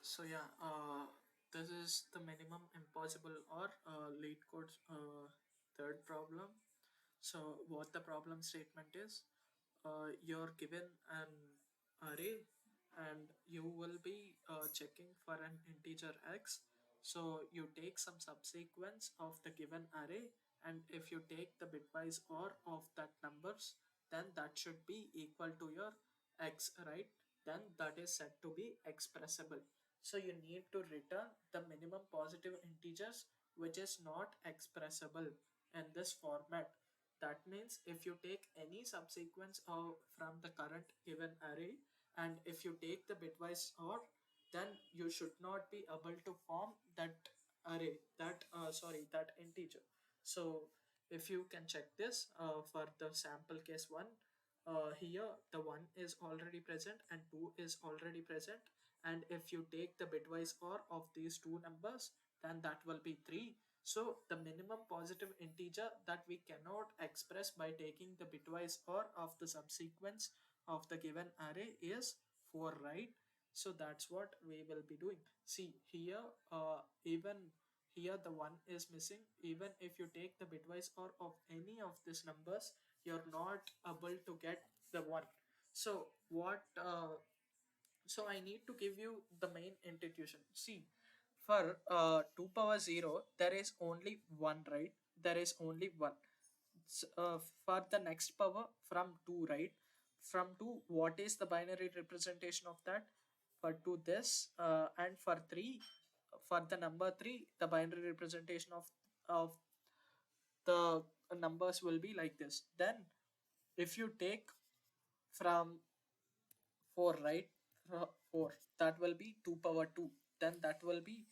So yeah, this is the minimum impossible or lead code third problem. So what the problem statement is, you're given an array and you will be checking for an integer x. So you take some subsequence of the given array, and if you take the bitwise or of that numbers, then that should be equal to your x, right? Then that is said to be expressible. So you need to return the minimum positive integers which is not expressible in this format. That means if you take any subsequence from the current given array, and if you take the bitwise or, then you should not be able to form that array, that integer. So if you can check this for the sample case 1, here the 1 is already present and 2 is already present, and if you take the bitwise or of these two numbers, then that will be 3. So the minimum positive integer that we cannot express by taking the bitwise or of the subsequence of the given array is 4, right? So that's what we will be doing. See here, even here the 1 is missing. Even if you take the bitwise or of any of these numbers, you're not able to get the 1. So what so I need to give you the main institution. See, for 2 power 0, there is only 1, right? There is only 1. For the next power from 2, right? From 2, what is the binary representation of that? For 2, this, and for 3, for the number 3, the binary representation of the numbers will be like this. Then, if you take from 4, right? 4, that will be 2 power 2, then that will be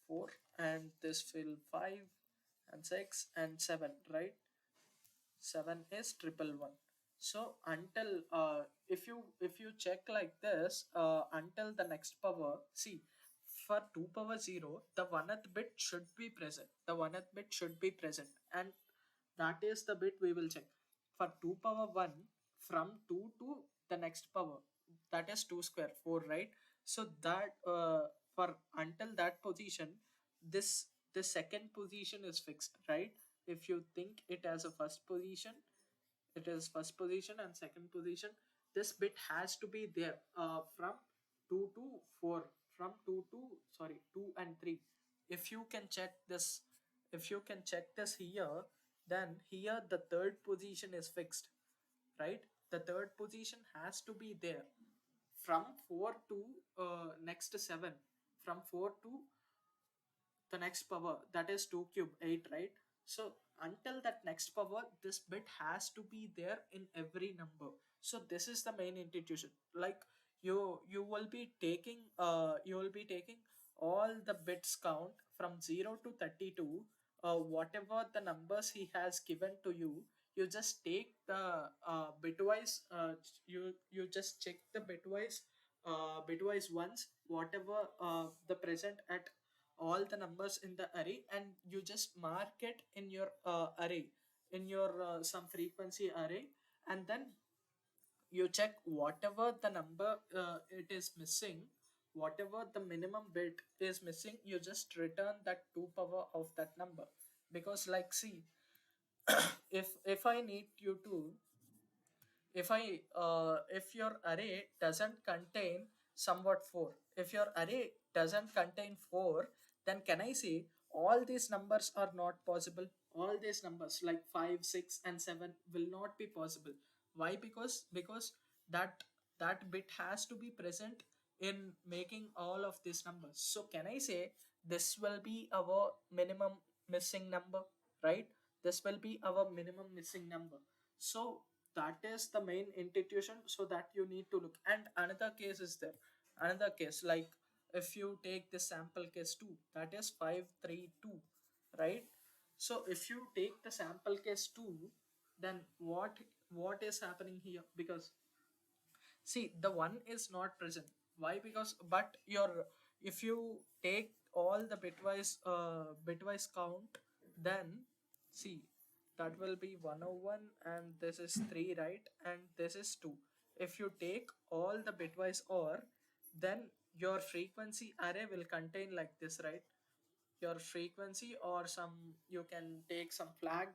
4, and this will 5 and 6 and 7, right? 7 is triple one. So until if you check like this, until the next power, see, for 2 power 0, the 1th bit should be present, the 1th bit should be present, and that is the bit we will check. For 2 power 1, from 2 to the next power, that is 2 square 4, right? So that for until that position, this second position is fixed, right? If you think it as a first position, it is first position and second position. This bit has to be there from 2 to 4, from 2 to, sorry, 2 and 3. If you can check this, if you can check this here, then here the third position is fixed, right? The third position has to be there from 4 to next 7, from 4 to the next power, that is 2 cube 8, right? So until that next power, this bit has to be there in every number. So this is the main institution. Like, you will be taking all the bits count from 0 to 32. Whatever the numbers he has given to you, you just take the bitwise, you just check the bitwise ones, whatever the present at all the numbers in the array, and you just mark it in your array, in your some frequency array, and then you check whatever the number it is missing, whatever the minimum bit is missing, you just return that 2 power of that number. Because, like, see, if I need you to, if your array doesn't contain somewhat 4, if your array doesn't contain 4, then can I say all these numbers are not possible? All these numbers like 5, 6 and 7 will not be possible. Why? Because that bit has to be present in making all of these numbers. So can I say this will be our minimum missing number, right? This will be our minimum missing number. So that is the main institution, so that you need to look. And another case is there, another case, like if you take the sample case 2, that is 532, right? So if you take the sample case 2, then what is happening here? Because, see, the one is not present. Why? Because, but your, if you take all the bitwise count, then see, that will be 101, and this is 3, right? And this is 2. If you take all the bitwise or, then your frequency array will contain like this, right? Your frequency, or some, you can take some flag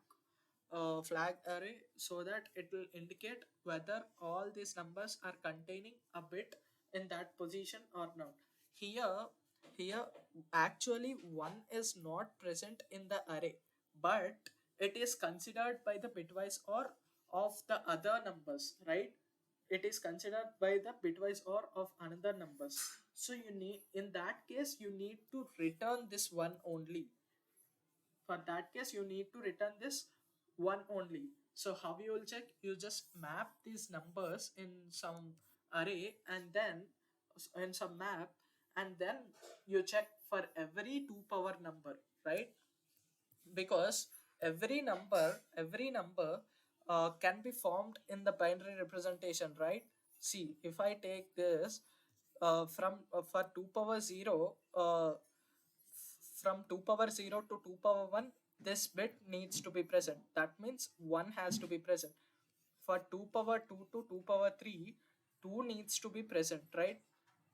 array, so that it will indicate whether all these numbers are containing a bit in that position or not. Here here actually one is not present in the array, but it is considered by the bitwise or of the other numbers, right? It is considered by the bitwise or of another numbers. So you need, in that case, you need to return this one only. For that case, you need to return this one only. So how you will check? You just map these numbers in some array, and then in some map, and then you check for every 2 power number, right? Because every number can be formed in the binary representation, right? See, if I take this from for 2 power 0, from 2 power 0 to 2 power 1, this bit needs to be present. That means 1 has to be present. For 2 power 2 to 2 power 3, 2 needs to be present, right?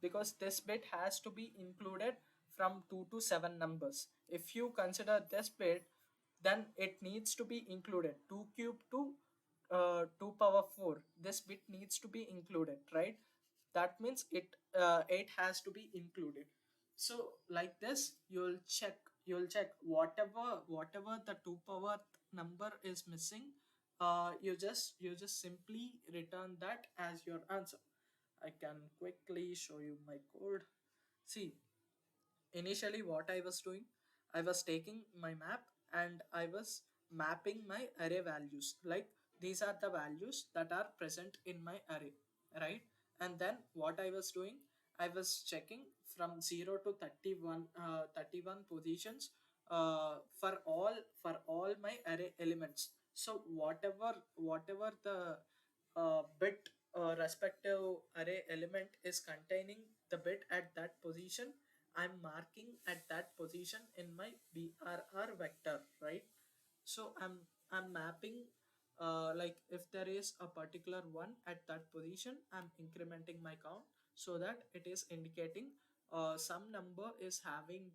Because this bit has to be included from 2 to 7 numbers. If you consider this bit, then it needs to be included. 2 cube to 2 power 4, this bit needs to be included, right? That means it has to be included. So like this, you'll check whatever the 2 power number is missing. You just simply return that as your answer. I can quickly show you my code. See, initially what I was doing, I was taking my map and I was mapping my array values. Like, these are the values that are present in my array, right? And then what I was doing, I was checking from 0 to 31 positions for all my array elements. So whatever the bit respective array element is containing the bit at that position, I'm marking at that position in my BRR vector, right? So I'm mapping, like, if there is a particular one at that position, I'm incrementing my count so that it is indicating some number is having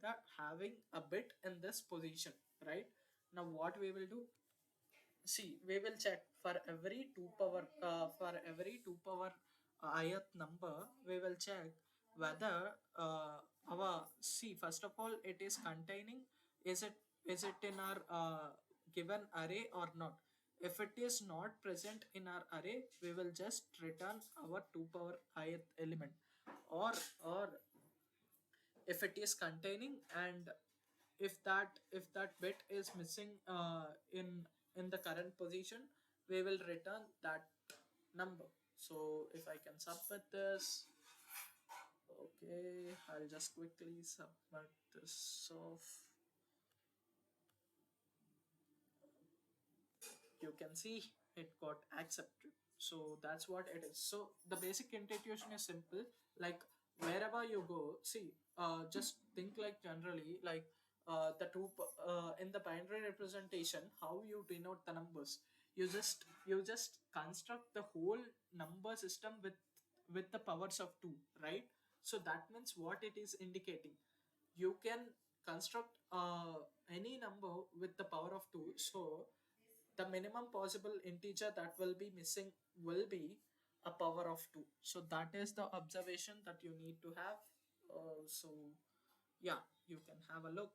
a bit in this position, right? Now what we will do, see, we will check for every 2 power ith number. We will check whether our, see, first of all, it is containing, is it in our given array or not. If it is not present in our array, we will just return our 2 power ith element. Or if it is containing, and if that bit is missing in the current position, we will return that number. So if I can submit this, okay, I'll just quickly submit this off. You can see it got accepted. So that's what it is. So the basic intuition is simple. Like, wherever you go, see, just think like generally, like, in the binary representation, how you denote the numbers. You just construct the whole number system with the powers of 2, right? So that means what it is indicating, you can construct any number with the power of 2. So the minimum possible integer that will be missing will be a power of 2. So that is the observation that you need to have. So yeah, you can have a look.